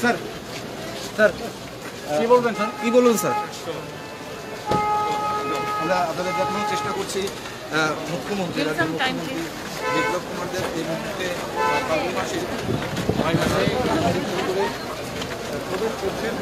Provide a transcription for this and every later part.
Sir sir কি বলবেন sir? কি বলুন স্যার? আমরা আপনাদের দেখানোর চেষ্টা করছি মুখ্যমন্ত্রী বিপ্লব কুমার দেব এই মুহূর্তে ফাল্গুন মাসে 9 মাসে করে প্রবেশ করছেন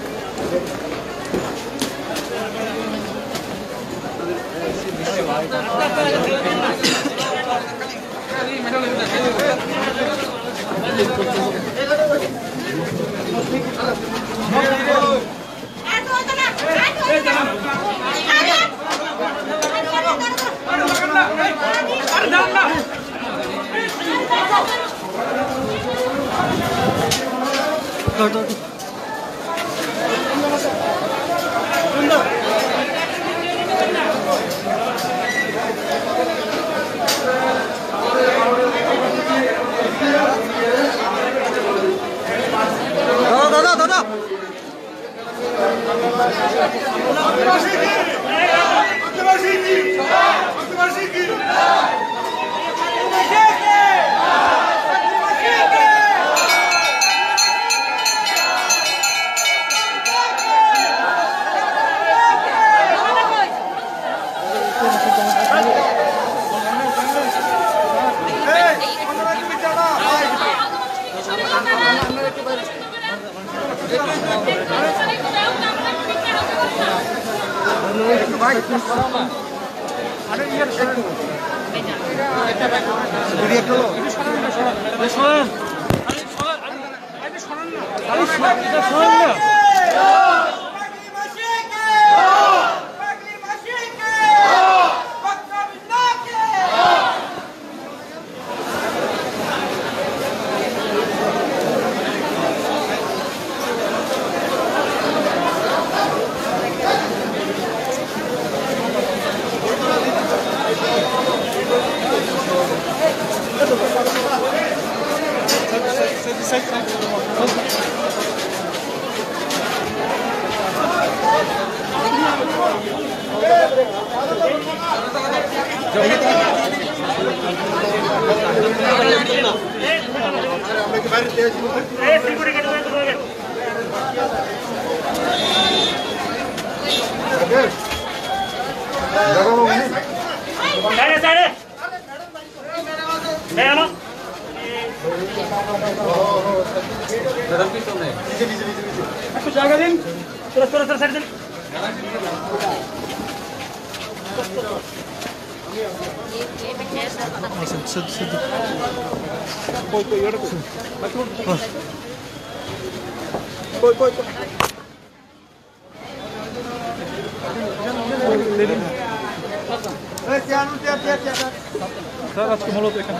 স্যার আজকে মূলত এখানে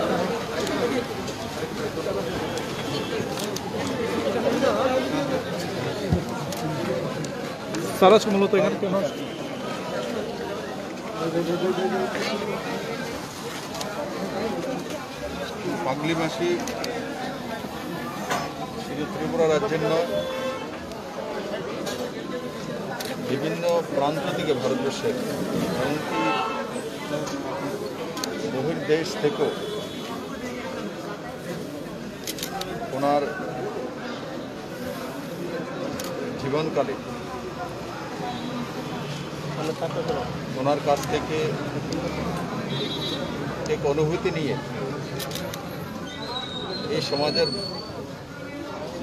স্যার আজকে মূলত এখানে কেন পাগলি মাসি শুধু ত্রিপুরা রাজ্যের নয়, বিভিন্ন প্রান্ত থেকে ভারতবর্ষের এমনকি বহির্দেশ থেকেও ওনার জীবনকালে ওনার কাছ থেকে এক অনুভূতি নিয়ে এই সমাজের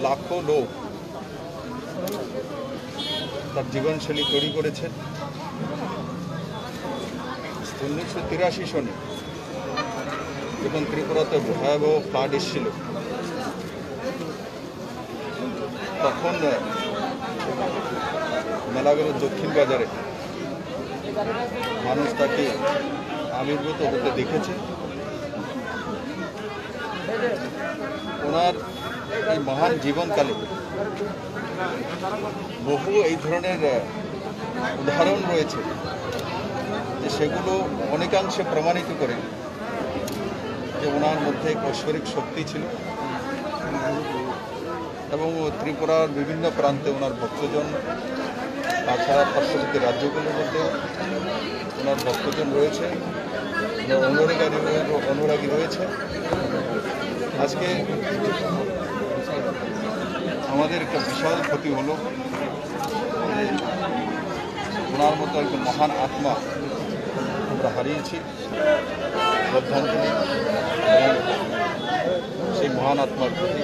লাখো লোক তার জীবনশৈলী তৈরি করেছেন। 1983 সনে যখন ত্রিপুরাতে ভয়াবহ ফ্লাড এসেছিল, তখন মেলাগড়ের দক্ষিণ বাজারে মানুষ তাকে আবির্ভূত হতে দেখেছে। ওনার এই মহান জীবনকালে বহু এই ধরনের উদাহরণ রয়েছে যে সেগুলো অনেকাংশে প্রমাণিত করে যে ওনার মধ্যে এক ঐশ্বরিক শক্তি ছিল এবং ত্রিপুরার বিভিন্ন প্রান্তে ওনার ভক্তজন, তাছাড়া পার্শ্ববর্তী রাজ্যগুলোর মধ্যে ওনার ভক্তজন রয়েছে, অনুরাগী রয়েছে। আজকে আমাদের একটা বিশাল ক্ষতি হলো। ওনার মতো একজন মহান আত্মা আমরা হারিয়েছি। শ্রদ্ধাঞ্জলি এবং সেই মহান আত্মার প্রতি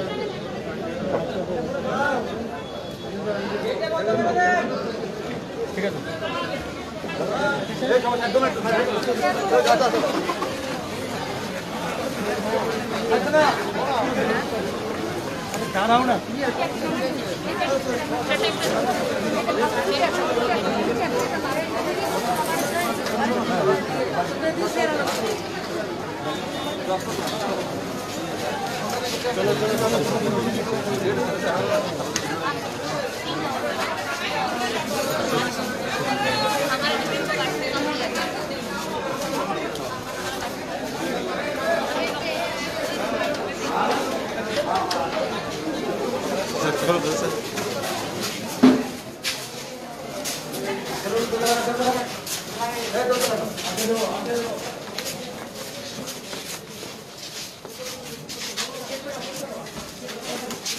ঠিক আছে দাঁড়াও না चलो